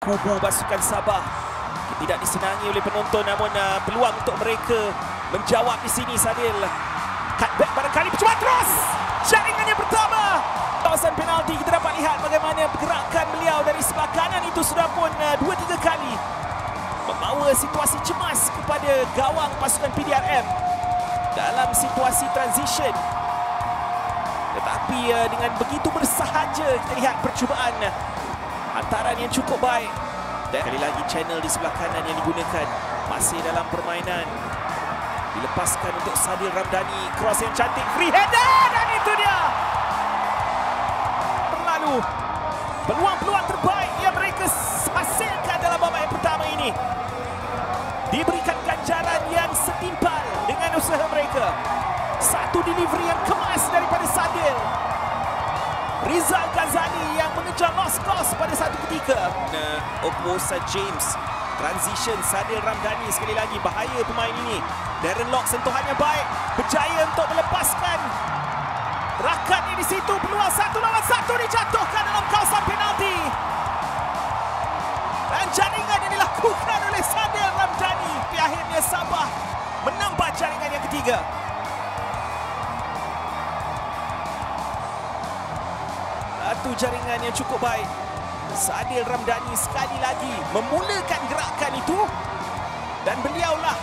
kubu pasukan Sabah. Tidak disenangi oleh penonton, namun peluang untuk mereka menjawab di sini. Sadil cutback barangkali, percuma terus jaringan yang pertama. Kawasan penalti, kita dapat lihat bagaimana pergerakan beliau dari sebelah kanan itu sudah pun 2-3 kali membawa situasi cemas kepada gawang pasukan PDRM dalam situasi transition. Tetapi dengan begitu bersahaja kita lihat percubaan hantaran yang cukup baik. Dan sekali lagi channel di sebelah kanan yang digunakan masih dalam permainan. Dilepaskan untuk Sadil Ramdhani, cross yang cantik, free header, dan itu dia. Berlalu peluang-peluang terbaik yang mereka hasilkan dalam babak yang pertama ini. Diberikan ganjaran yang setimpal dengan usaha mereka. Satu delivery yang kemas daripada Sadil. Rizal Ghazali yang mengejar lost cost pada satu ketika. Oposa James, transition Sadil Ramdhani, sekali lagi bahaya pemain ini. Darren Lock sentuhannya baik, berjaya untuk melepaskan rakatnya di situ. Peluang 1 lawan 1 dijatuhkan dalam kawasan penalti. Dan jaringan yang dilakukan oleh Sadil Ramdhani. Akhirnya Sabah menambah jaringan yang ketiga. Satu jaringan yang cukup baik. Sadil Ramdhani sekali lagi memulakan gerakan itu. Dan beliaulah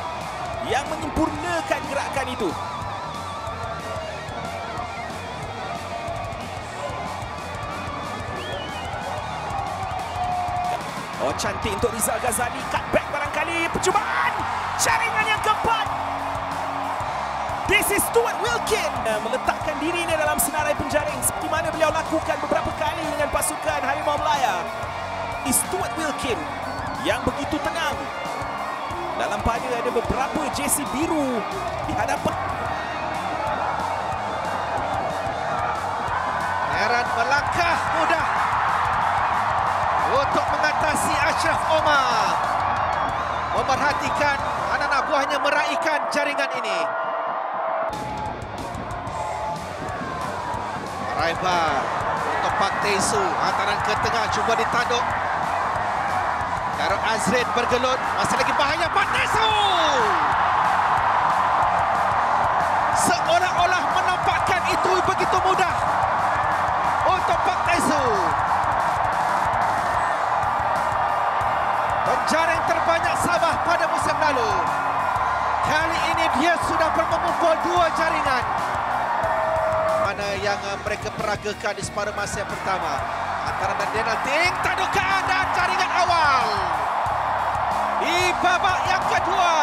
yang menyempurnakan gerakan itu. Oh, cantik untuk Rizal Ghazali. Cutback barangkali, percubaan. Jaringan yang keempat. This is Stuart Wilkin. Meletakkan dirinya dalam senarai penjaring seperti mana beliau lakukan beberapa kali dengan pasukan Harimau Melaya. Stuart Wilkin yang begitu tenang. Dalam pada ada beberapa jersey biru di hadapan. Heran melangkah mudah untuk mengatasi Ashraf Omar. Memerhatikan anak-anak buahnya meraihkan jaringan ini. Raibar untuk Pak Tesu, hantaran ke tengah cuba ditanduk. Karol Azrin bergelut, masih lagi bahaya Pak Tesu. Seolah-olah menampakkan itu begitu mudah untuk Pak Tesu. Penjaring terbanyak Sabah pada musim lalu. Kali ini dia sudah mengumpul 2 jaringan. Mana yang mereka peragakan di separuh masa yang pertama. Antara Daniel Ting, tandukan dan jaringan awal. Di babak yang kedua.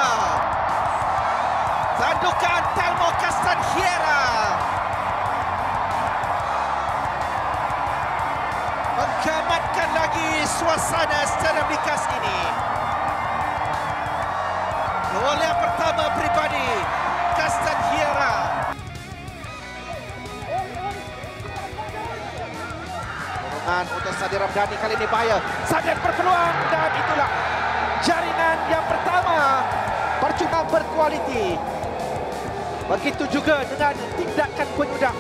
Tandukan Telmo Castanheira. Menggamatkan lagi suasana stadium Likas ini. Gol yang pertama pribadi Castanheira. Untuk Sadil Ramdhani kali ini bahaya. Sadil berpeluang dan itulah jaringan yang pertama. Percubaan berkualiti. Begitu juga dengan tindakan penyudah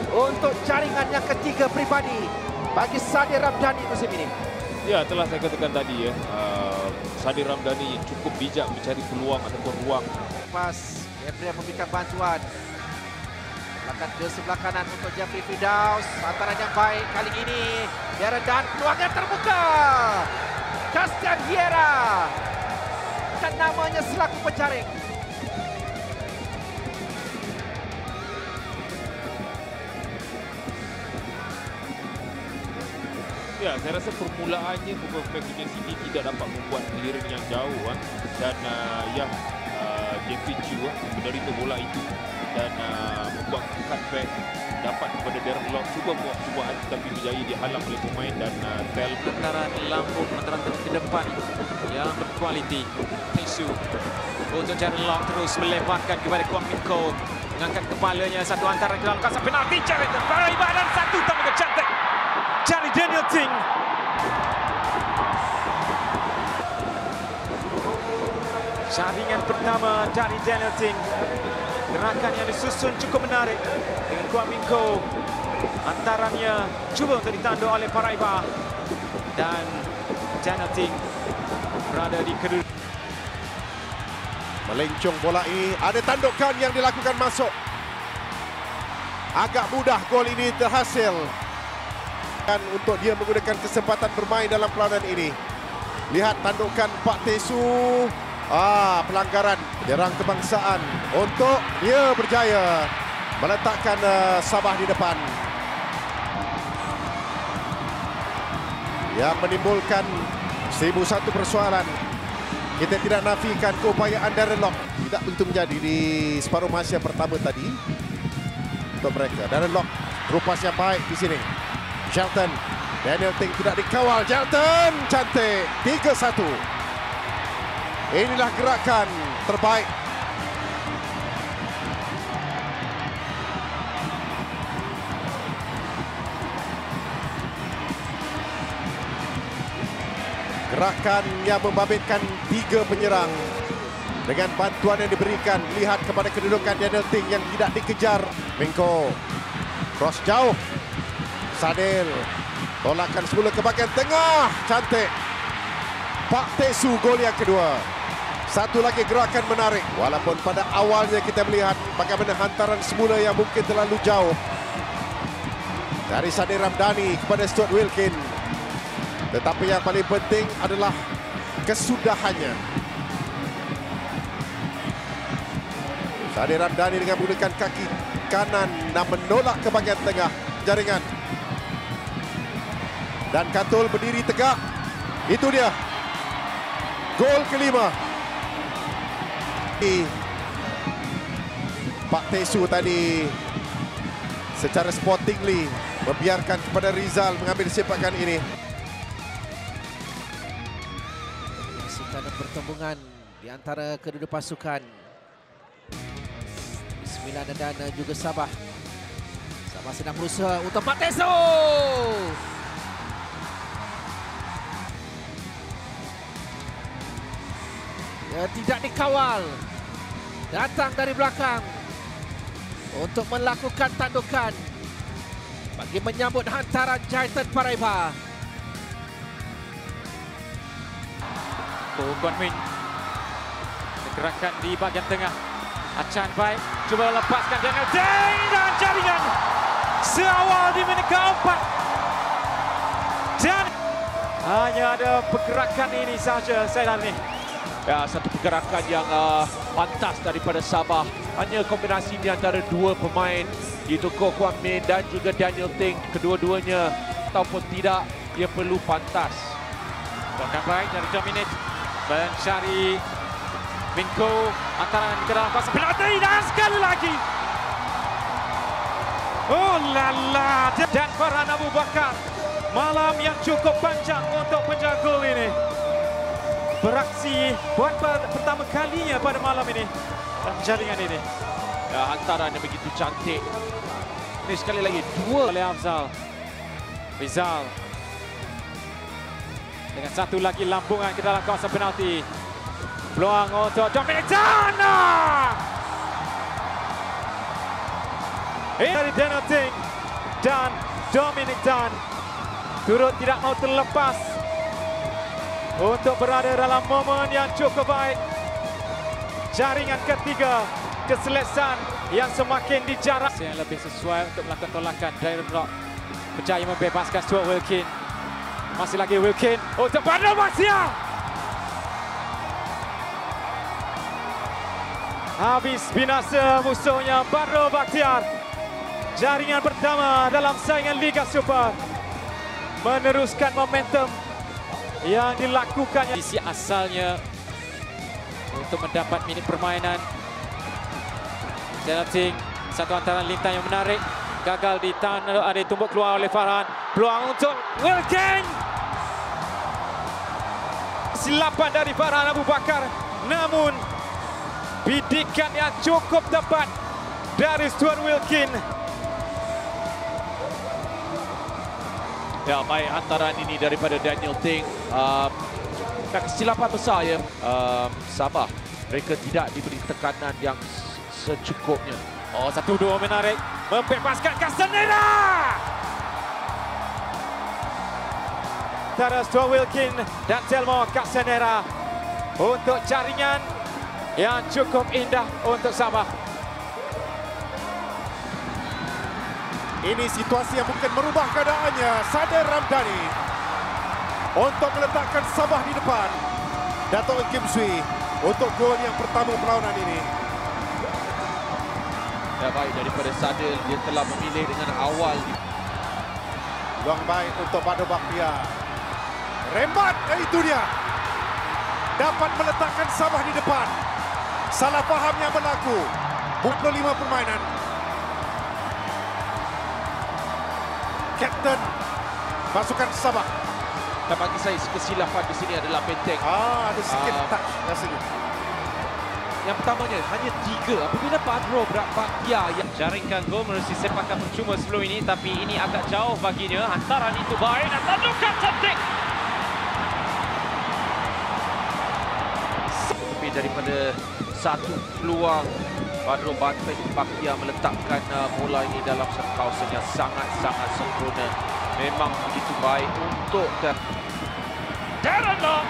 untuk jaringan yang ketiga pribadi bagi Sadil Ramdhani musim ini. Ya, telah saya katakan tadi ya. Sadil Ramdhani cukup bijak mencari peluang ataupun ruang. Pas Gabriel memberikan bantuan. Akan ke sebelah kanan untuk Jeffrey Firdaus. Hantaran yang baik kali ini. Dan peluangnya terbuka. Castanheira. Dan namanya selaku penjaring. Ya, saya rasa permulaannya pemain City tidak dapat membuat clearing yang jauh. Dan Jeffrey Chu menderita bola itu. Dan membuat cutback dapat kepada Darren Lock, cuba buat cubaan tetapi berjaya dihalang oleh pemain dan Tel. Hantaran lambung, hantaran ke depan yang berkualiti. Tesu untuk Darren Lock terus melemparkan kepada Kwang Min Ko, mengangkat kepalanya, satu hantaran ke dalam kawasan penalti, cari Raibar dan satu tambah cantik cari Daniel Ting. Jaringan pertama dari Daniel Ting. Gerakan yang disusun cukup menarik dengan Kwang Min Ko. Antarannya cuba untuk ditanduk oleh Paraiba. Dan Daniel Ting berada di kedua. Melencong bola ini, ada tandukan yang dilakukan masuk. Agak mudah gol ini terhasil. Dan untuk dia menggunakan kesempatan bermain dalam perlawanan ini. Lihat tandukan Pak Tesu. Pelanggaran penyerang kebangsaan untuk dia berjaya meletakkan Sabah di depan. Yang menimbulkan 1001 persoalan. Kita tidak nafikan keupayaan Darren Lock. Tidak begitu menjadi di separuh masa pertama tadi untuk mereka. Darren Lock rupas yang baik di sini. Shelton, Daniel Ting tidak dikawal. Shelton cantik 3-1. Inilah gerakan terbaik. Gerakan yang membabitkan 3 penyerang. Dengan bantuan yang diberikan, lihat kepada kedudukan Daniel Ting yang tidak dikejar. Mingko, cross jauh. Sadil, tolakan semula ke bahagian tengah. Cantik. Pak Tesu gol yang kedua. Satu lagi gerakan menarik. Walaupun pada awalnya kita melihat bagaimana hantaran semula yang mungkin terlalu jauh. Dari Sadil Ramdhani kepada Stuart Wilkin. Tetapi yang paling penting adalah kesudahannya. Sadil Ramdhani dengan menggunakan kaki kanan dan menolak ke bahagian tengah jaringan. Dan Katul berdiri tegak. Itu dia. Gol kelima. Pak Tesu tadi secara sportingly membiarkan kepada Rizal mengambil sepakan ini. Menyaksikan pertembungan di antara kedua pasukan. Sembilan dan juga Sabah. Sabah sedang berusaha untuk Pak Tesu. Dia tidak dikawal. Datang dari belakang untuk melakukan tandukan bagi menyambut hantaran Jaitan Paraiba. Kuan Min. Gerakan di bahagian tengah. Achan baik. Cuba lepaskan Daniel Ting dan jaringan. Seawal di minit keempat. Dan hanya ada pergerakan ini saja saya lihat ni. Ya, satu pergerakan yang pantas daripada Sabah. Hanya kombinasi di antara dua pemain, iaitu Kuan Min dan juga Daniel Ting. Kedua-duanya ataupun tidak, dia perlu pantas. Gerakan baik dari Dominic. Mencari Minko antara ke dalam kawasan penalti dan sekali lagi. Oh lala. Dan Farhan Abu Bakar. Malam yang cukup panjang untuk penjaga gol ini. Beraksi buat pertama kalinya pada malam ini dalam jaringan ini. Ya, hantaran yang begitu cantik. Ini sekali lagi dua oleh Afzal. Rizal dengan satu lagi lambungan ke dalam kawasan penalti. Peluang untuk Dominic Tan. Ini dari Daniel Ting dan Dominic Tan turut tidak mau terlepas untuk berada dalam momen yang cukup baik. Jaringan ketiga, keselesaan yang semakin dijarak. Yang lebih sesuai untuk melakukan tolakan. Darren Lock berjaya membebaskan Stuart Wilkin. Masih lagi Wilkin untuk Badro Bakhtiar. Habis binasa musuhnya Badro Bakhtiar. Jaringan pertama dalam saingan Liga Super. Meneruskan momentum yang dilakukannya. Isi asalnya untuk mendapat minit permainan. Daniel Ting, satu antara lintang yang menarik. Gagal ditahan, ada ditumbuk keluar oleh Farhan. Peluang untuk Wilkin. Silapan dari Farhan Abu Bakar. Namun bidikan yang cukup tepat dari Stuart Wilkin. Ya, baik hantaran ini daripada Daniel Ting. Kesilapan besar ya Sabah. Mereka tidak diberi tekanan yang secukupnya. Oh, 1-2 menarik. Membebaskan Castaneda. antara Stuart Wilkin dan Telmo Castanera untuk jaringan yang cukup indah untuk Sabah. Ini situasi yang mungkin merubah keadaannya. Sadir Ramdhani untuk meletakkan Sabah di depan. Dato' Kim Sui untuk gol yang pertama perlawanan ini. Ya, baik daripada Sadir, dia telah memilih dengan awal. Luang baik untuk Badro Bakhtiar. Rembat, itu dia. Dapat meletakkan Sabah di depan. Salah faham yang berlaku. 25 permainan. Kapten pasukan Sabah. Dan bagi saya kesilapan di sini adalah Benteng. Ada sikit touch rasanya. Yang pertamanya hanya 3 apabila Badro Bakhtiar yang Jaringkan gol menerusi sepakan percuma sebelum ini, tapi ini agak jauh baginya. Hantaran itu baik dan tandukan cantik. lebih daripada satu peluang Badro Bakhtiar meletakkan bola ini dalam satu kawasan yang sangat-sangat sempurna. Memang begitu baik untuk Darren Lock,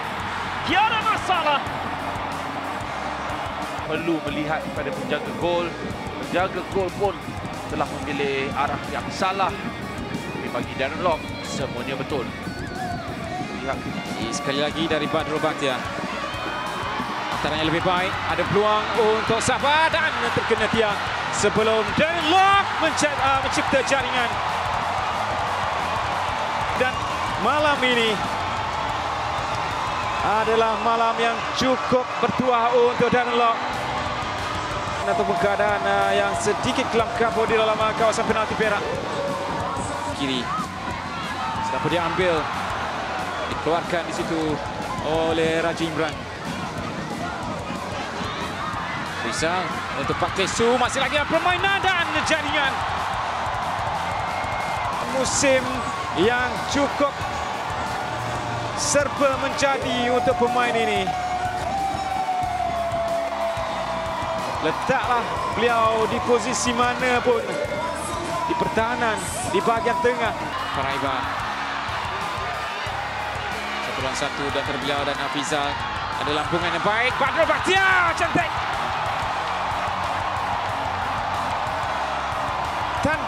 tiada masalah. perlu melihat kepada penjaga gol. Penjaga gol pun telah memilih arah yang salah. Tapi bagi Darren Lock, semuanya betul. Lihat Sekali lagi dari Badro Bakhtiar. Antaranya lebih baik. Ada peluang untuk Sabah dan terkena tiang sebelum Darren Lock mencipta jaringan. Dan malam ini adalah malam yang cukup bertuah untuk Darren Lock. Ataupun keadaan yang sedikit kelam kabut di dalam kawasan penalti perak. Kiri. Setelah dia ambil. Dikeluarkan di situ oleh Raja Imran. Rizal untuk Pak Tesu. Masih lagi permainan dan jaringan. Musim yang cukup serba menjadi untuk pemain ini. Letaklah beliau di posisi mana pun. Di pertahanan, di bahagian tengah. Paraiba. 1-1 dan terbeliau dan Hafizal. Ada lampungan yang baik. Badro Bakhtiar, cantik. Dan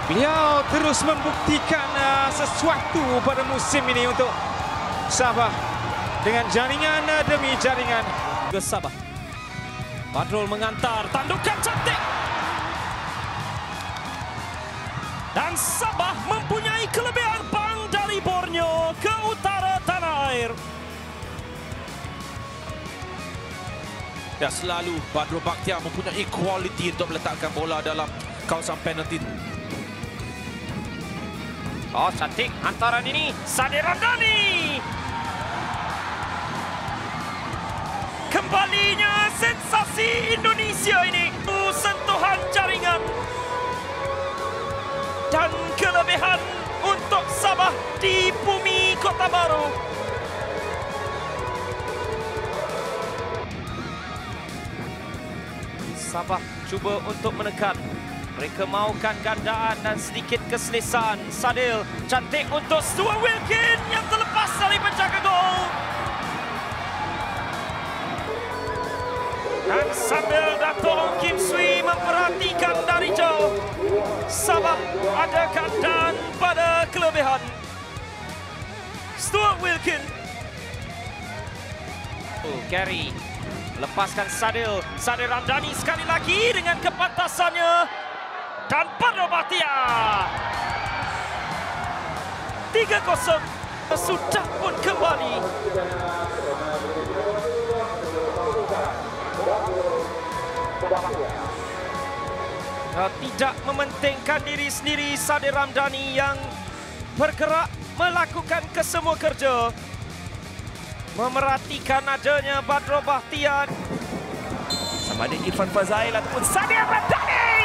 beliau terus membuktikan sesuatu pada musim ini untuk Sabah. Dengan jaringan demi jaringan. Ke Sabah. Badrul mengantar, tandukan cantik. Dan Sabah mempunyai kelebihan bang dari Borneo ke utara tanah air. Ya, selalu Badro Bakhtiar mempunyai kualiti untuk meletakkan bola dalam kawasan penalti. Oh, cantik hantaran ini. Sadir Ramdhani. Kembalinya sensasi Indonesia ini. Sentuhan jaringan. Dan kelebihan untuk Sabah di bumi Kota Baru. Sabah cuba untuk menekan. Mereka maukan gandaan dan sedikit keselesaan. Sadil cantik untuk Stuart Wilkin yang terlepas dari penjaga gol. Dan sambil Dato' Kim Sui memperhatikan dari jauh, Sabah ada keadaan pada kelebihan. Stuart Wilkin. Gary lepaskan Sadir. Sadir Ramdhani sekali lagi dengan kepantasannya. Dan Badro Bakhtiar. 3-0. Sudah pun kembali. Tidak mementingkan diri sendiri Sadir Ramdhani yang bergerak melakukan kesemua kerja. Memerhatikan adanya Badro Bakhtiar. Sama ada Irfan Fazail ataupun Sadir Ramdhani.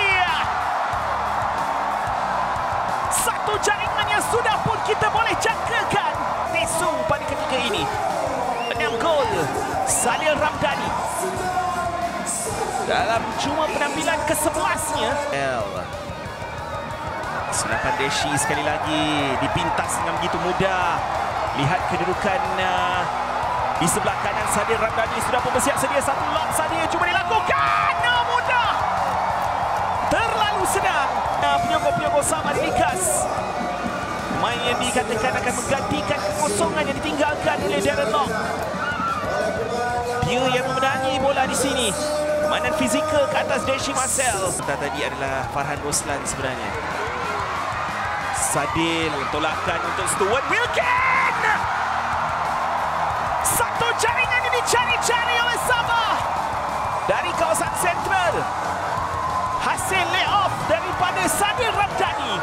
Satu jaringan yang sudah pun kita boleh jangkakan. Tesu pada ketika ini. 6 gol Sadir Ramdhani. Dalam cuma penampilan ke-11-nya. Senapan Deshi sekali lagi dipintas dengan begitu mudah. Lihat kedudukan di sebelah kanan. Sadil Ramdhani sudah pun bersiap sedia. Satu lock Sadil cuba dilakukan. Mudah. Terlalu senang. Penyokong-penyokong sama diringkas. Pemain yang dikatakan akan menggantikan kekosongan yang ditinggalkan oleh Darren Lock. Dia yang memenangi bola di sini. Permainan fizikal ke atas Deshi Marcel. Tadi adalah Farhan Roslan sebenarnya. Sadil tolakan untuk Stuart Wilkin. Satu jaringan ini dicari-cari oleh Sabah dari kawasan sentral. Hasil lay-off daripada Sadil Ramdhani.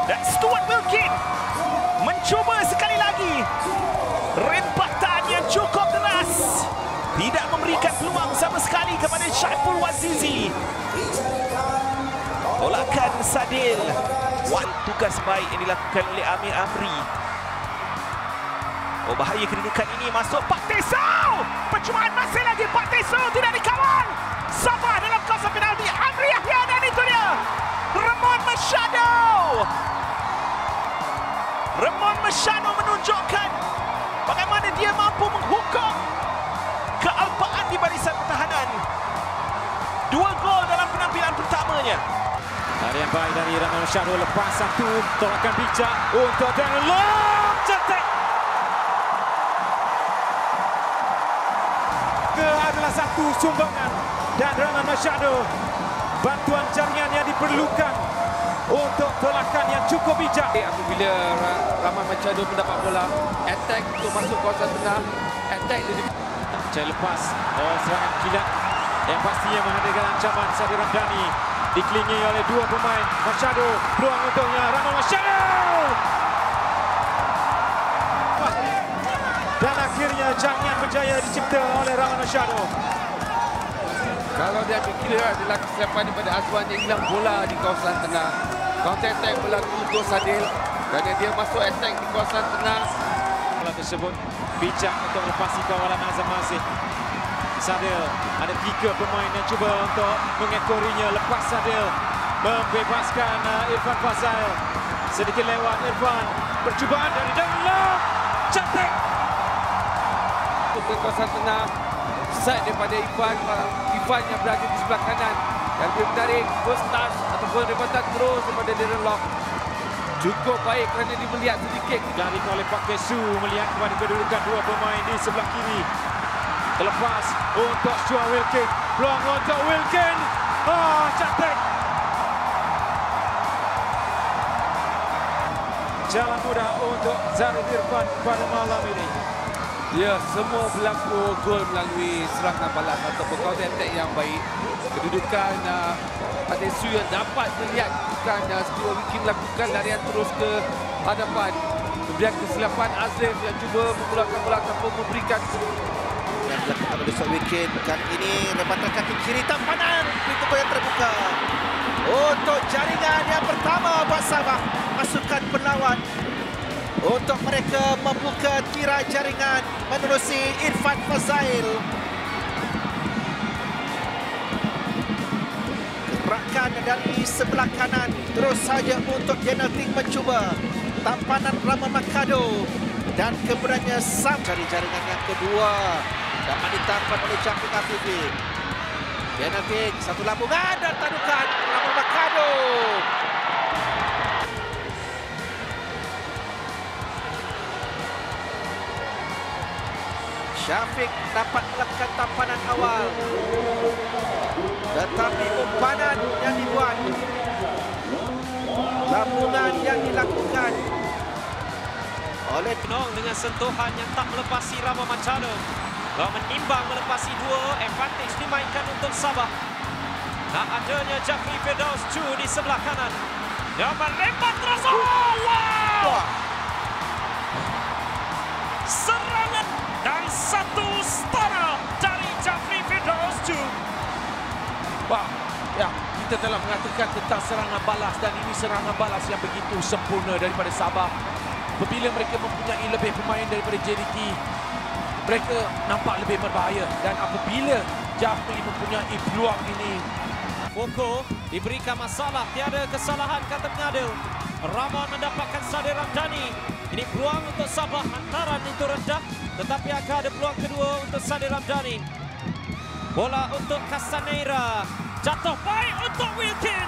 Dan Stuart Wilkin mencuba sekali lagi. Rempatan yang cukup deras. Tidak memberikan peluang sama sekali kepada Syaiful Wazizi. Tolakan Sadil. Tugas baik yang dilakukan oleh Amir Amri. Oh, bahaya kedudukan ini. Masuk Pak Teso. Percubaan masih lagi Pak Teso. Tidak dikawal. Sabah dalam kawasan penalti. Amri Yahya dan itu dia. Ramon Machado. Ramon Machado menunjukkan bagaimana dia mampu menghukum kealpaan di barisan pertahanan. 2 gol dalam penampilan pertamanya. Tarian baik dari Ramon Machado, lepas satu, tolakan bijak untuk Darren Lock, cantik. Adalah satu sumbangan dan Ramon Machado, bantuan jaringan yang diperlukan untuk tolakan yang cukup bijak. Apabila Ramon Machado mendapat bola, attack untuk masuk kawasan tengah, attack dia lepas serangan kilat yang pastinya menghadirkan ancaman. Sadil Ramdhani dikelilingi oleh 2 pemain. Machado, peluang untuknya Ramon Machado. Dan akhirnya jaringan berjaya dicipta oleh Ramon Machado. Kalau dia kira adalah kesilapan daripada Azwan yang hilang bola di kawasan tengah. Counter attack berlaku untuk Sadil kerana dia masuk attack di kawasan tengah. Bola tersebut bijak untuk melepasi kawalan Azam Masih. Sadil, ada 3 pemain yang cuba untuk mengekorinya. Lepas Sadil membebaskan Irfan Fazail. Sedikit lewat Irfan. Percubaan dari Darren Lock. Cantik. Ke kawasan tengah. Side daripada Irfan yang berada di sebelah kanan. Dan dia menarik first touch ataupun rebatan terus daripada Darren Lock. Cukup baik kerana dia melihat sedikit. Dari oleh Pak Kesu melihat kepada kedudukan 2 pemain di sebelah kiri. Terlepas untuk Stuart Wilkin. Peluang untuk Wilkin. Cantik. Jalan mudah untuk Zarif Irfan pada malam ini. Ya, semua berlaku gol melalui serangan balas ataupun counter attack yang baik. Kedudukan Adesu yang dapat melihat kedudukan Stuart Wilkin melakukan larian terus ke hadapan. Kemudian kesilapan Azrif yang cuba mengeluarkan bola tanpa memberikan. Yang dilakukan oleh Stuart Wilkin. Kali ini rebatan kaki kiri tampanan. Pintu gol yang terbuka. Untuk jaringan yang pertama buat Sabah. Pasukan berlawan. Untuk mereka membuka tirai jaringan menerusi Irfan Fazail. Gerakan dari sebelah kanan terus saja untuk Daniel Ting mencuba. Tampanan Ramon Machado dan kemudiannya Sam cari jaringan yang kedua. Dapat ditampan oleh Jafri Afifi. Daniel Ting satu lambungan dan tadukan Ramon Machado. Syafiq dapat melakukan tampanan awal. Tetapi umpan yang dibuat, lambungan yang dilakukan oleh Nong dengan sentuhan yang tak melepasi Ramon Machado. Lalu menimbang melepasi 2, advantage dimainkan untuk Sabah. Tak adanya Jafri Firdaus Chu di sebelah kanan. Yang melempar terus. Wow! Serangan dan satu stana dari Jafri Firdaus Chu. Wah, ya, kita telah mengatakan tentang serangan balas dan ini serangan balas yang begitu sempurna daripada Sabah. Apabila mereka mempunyai lebih pemain daripada JDT, mereka nampak lebih berbahaya dan apabila Jafri mempunyai peluang ini Foko diberikan masalah, tiada kesalahan kata pengadil. Rahman mendapatkan Sadir Ramdhani. Ini peluang untuk Sabah, hantaran itu rendah, tetapi akan ada peluang kedua untuk Sadir Ramdhani. Bola untuk Castaneira, jatuh baik untuk Wilkin.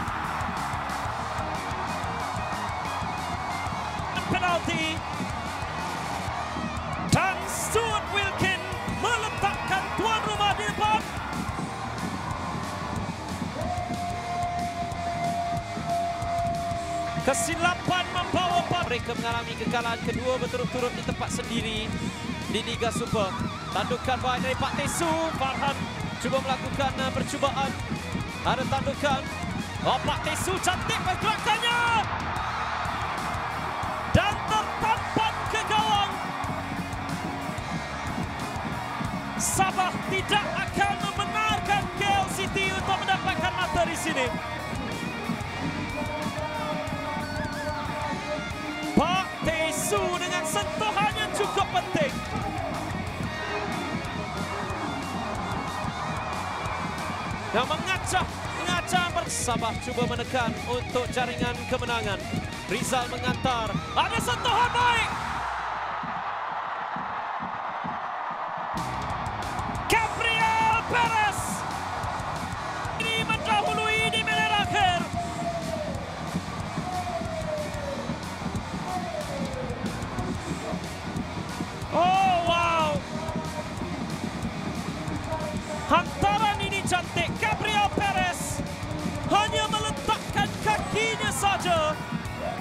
Penalti. Dan Stuart Wilkin meletakkan tuan rumah di depan. Kesilapan membawa mereka mengalami kekalahan kedua berturut-turut di tempat sendiri di Liga Super. Tandukan baik dari Pak Tesu. Farhan cuba melakukan percubaan. Ada tandukan. Oh, Pak Tesu cantik pergerakannya. Dan tertampan ke gawang. Sabah tidak akan membenarkan KL City untuk mendapatkan mata di sini. Pak Tesu dengan sentuhannya cukup penting. Dan mengacah Sabah cuba menekan untuk jaringan kemenangan. Rizal mengantar. Ada sentuhan baik. Gabriel Perez. Ini mendahului di menit akhir. Oh, wow. Hantaran ini cantik. Gabriel Perez hanya meletakkan kakinya saja.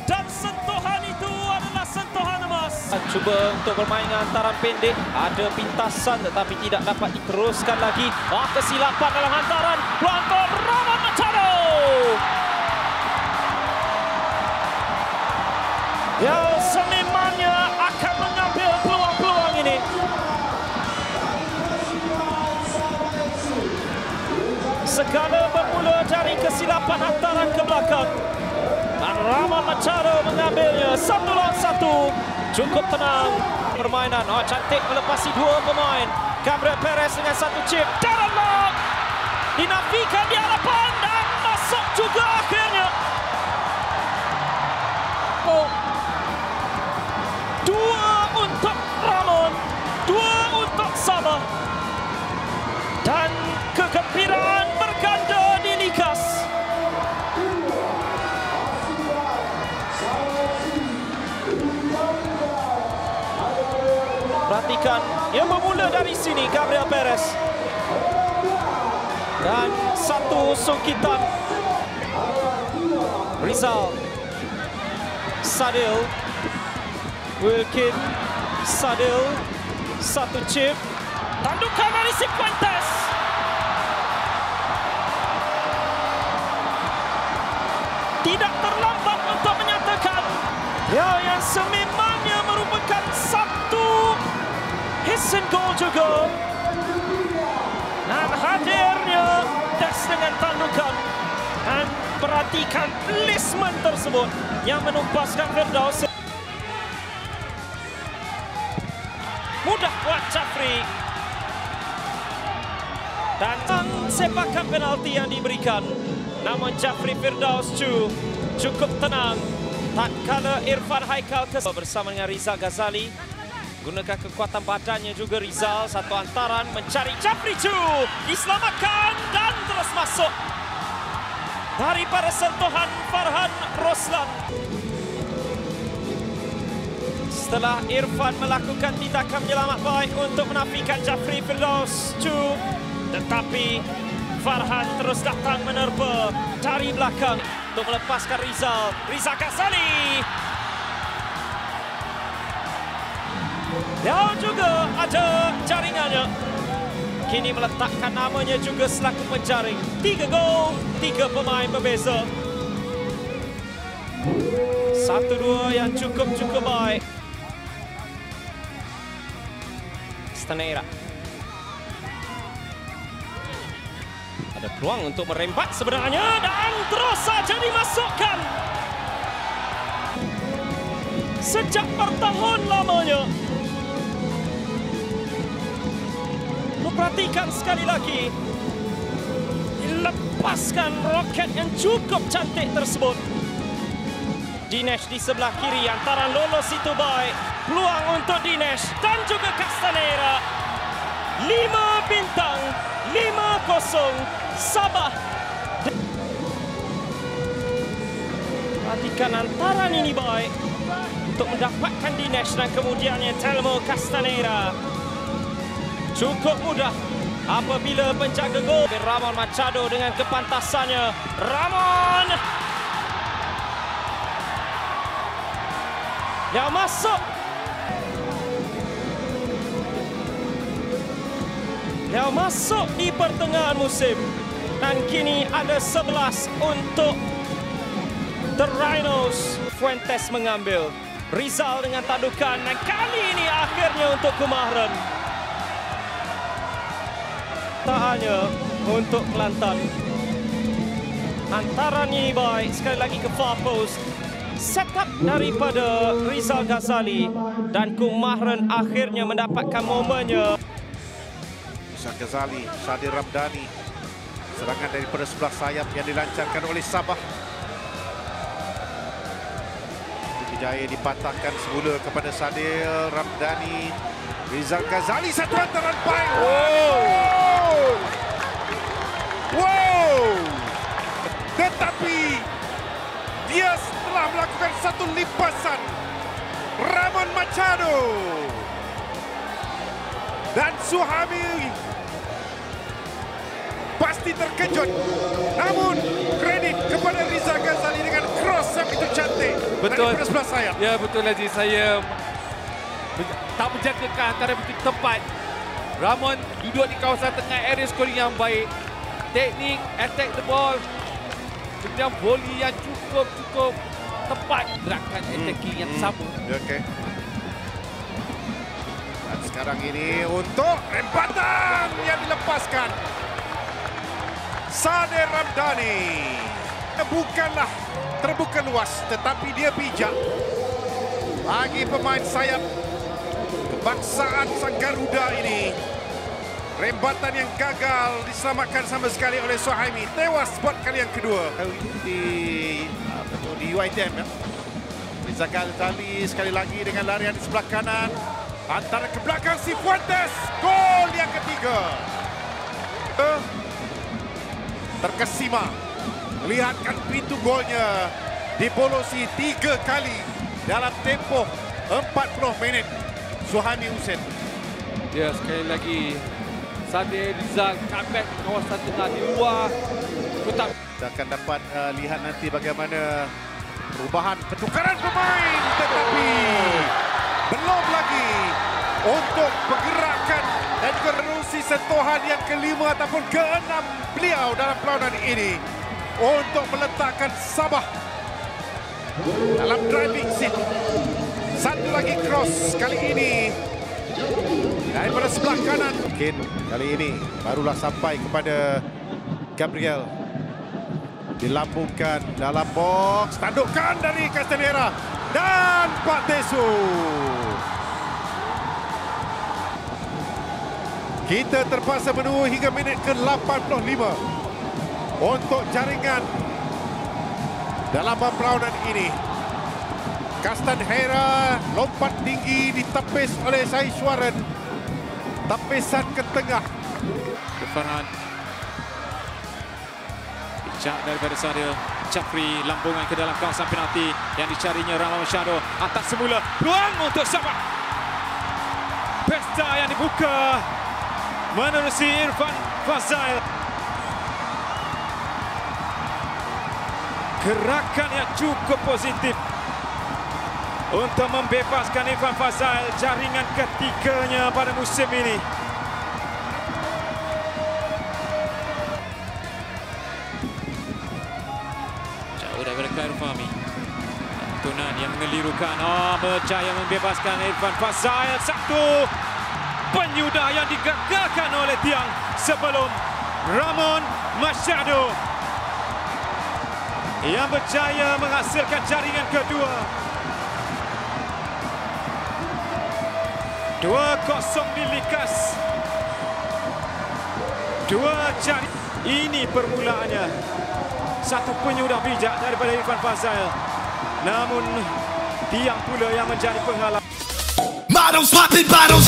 Dan sentuhan itu adalah sentuhan emas. Cuba untuk bermain dengan hantaran pendek. Ada pintasan tetapi tidak dapat diteruskan lagi. Kesilapan dalam hantaran. Peluang untuk Rahman Machado. Yang sememangnya akan mengambil peluang-peluang ini. Segala bermula dari kesilapan hantaran ke belakang. Dan Rahman Machado mengambilnya 1 lawan 1. Cukup tenang permainan. Oh, cantik melepasi dua pemain. Gabriel Perez dengan satu chip. Darren Lock dinafikan di hadapan dan masuk juga akhirnya. Oh. 2 untuk Rahman, 2 untuk Sabah. Dan kegembiraan berganda di Likas. Perhatikan, yang bermula dari sini Gabriel Perez. Dan satu sungkitan. Rizal. Sadil. Wilkin. Sadil. Satu chip. Tandukan dari Cifuentes. Tidak terlambat untuk menyatakan yang sememangnya merupakan satu hissing goal juga. Dan hadirnya Des dengan tandukan. Dan perhatikan placement tersebut yang menumpaskan Firdaus. Mudah buat Jafri. Dan sepakan penalti yang diberikan. Namun Jafri Firdaus cukup tenang. Tak kala Irfan Haikal bersama dengan Rizal Ghazali. Gunakan kekuatan badannya juga Rizal. Satu hantaran mencari Jafri diselamatkan dan terus masuk. Daripada sentuhan Farhan Roslan. Setelah Irfan melakukan tindakan menyelamat baik untuk menafikan Jafri Firdaus tetapi Farhan terus datang menerpa dari belakang untuk melepaskan Rizal. Rizal Ghazali. Yang juga ada jaringannya. Kini meletakkan namanya juga selaku penjaring. 3 gol, 3 pemain berbeza. 1-2 yang cukup baik. Castaneira. Ada peluang untuk merembat sebenarnya dan terus saja dimasukkan. Sejak bertahun lamanya. Perhatikan sekali lagi. lepaskan roket yang cukup cantik tersebut. Dinesh di sebelah kiri, antara lolos itu baik. Peluang untuk Dinesh dan juga Castanera. 5 bintang, 5-0 Sabah. Perhatikan antaran ini baik untuk mendapatkan Dinesh dan kemudiannya Telmo Castanera. Cukup mudah apabila penjaga gol Ramon Machado dengan kepantasannya. Ramon yang masuk. Yang masuk di pertengahan musim. Dan kini ada 11 untuk The Rhinos. Fuentes mengambil. Rizal dengan tadukan dan kali ini akhirnya untuk Kemahiran. Tak hanya untuk Kelantan. Antaran ini baik, sekali lagi ke far post. Setup daripada Rizal Ghazali dan Kemahiran akhirnya mendapatkan momennya. Rizal Ghazali, Sadir Ramdhani. Serangan daripada sebelah sayap yang dilancarkan oleh Sabah. Jaya dipatahkan semula kepada Sadir Ramdhani. Rizal Ghazali, satu antaran baik. Wow! Tetapi dia setelah melakukan satu limpasan, Ramon Machado dan Suhaimi pasti terkejut. Namun kredit kepada Rizal Ghazali dengan cross yang itu cantik. Betul. Dari sebelah sayap. Ya, betul Aziz. Saya tak menjagakan antara betul tempat. Ramon duduk di kawasan tengah, area scoring yang baik. Teknik, attack the ball. Kemudian volley yang cukup tepat. Gerakan attacking yang sama. Okey. Dan sekarang ini untuk rempatan yang dilepaskan. Sadir Ramdhani. Bukanlah terbuka luas, tetapi dia bijak. Bagi pemain sayap kebangsaan Sang Garuda ini, rembatan yang gagal diselamatkan sama sekali oleh Suhaimi. Tewas buat kali yang kedua. Di UiTM ya. Rizal Ghazali sekali lagi dengan larian di sebelah kanan. Antara ke belakang si Fuentes. Gol yang ketiga. Terkesima. Lihatkan pintu golnya dibolosi 3 kali dalam tempoh 40 minit. Suhaimi Husin. Ya, sekali lagi Sadir Rizal comeback kawasan tengah di luar kotak. Kita akan dapat lihat nanti bagaimana perubahan pertukaran pemain, tetapi belum lagi untuk pergerakan dan juga revolusi sentuhan yang kelima ataupun keenam beliau dalam perlawanan ini untuk meletakkan Sabah dalam driving seat. Satu lagi cross kali ini daripada sebelah kanan. Mungkin kali ini barulah sampai kepada Gabriel. Dilambungkan dalam box. Tandukan dari Castanera dan Pak Tesu. Kita terpaksa menunggu hingga minit ke-85 untuk jaringan dalam perlawanan ini. Castanera lompat tinggi ditepis oleh Saiswaran. Tepisan ke tengah. Farhan. Bijak daripada Sadir. Chafri lambungan ke dalam kawasan penalti yang dicarinya Ramon Machado. Atak semula. Peluang untuk Sabah. Pesta yang dibuka menerusi Irfan Fazail. Gerakan yang cukup positif untuk membebaskan Irfan Fazail, jaringan ketiganya pada musim ini. Jauh daripada Khairul Fahmi. Tunan yang mengelirukan. Berjaya membebaskan Irfan Fazail. Satu penyudah yang digagalkan oleh tiang sebelum Ramon Machado yang berjaya menghasilkan jaringan kedua. 2-0 di Likas. 2 jaring. Ini permulaannya. Satu penyudah bijak daripada Irfan Fazal. Namun tiang pula yang menjadi penghalang. Models popping bottles.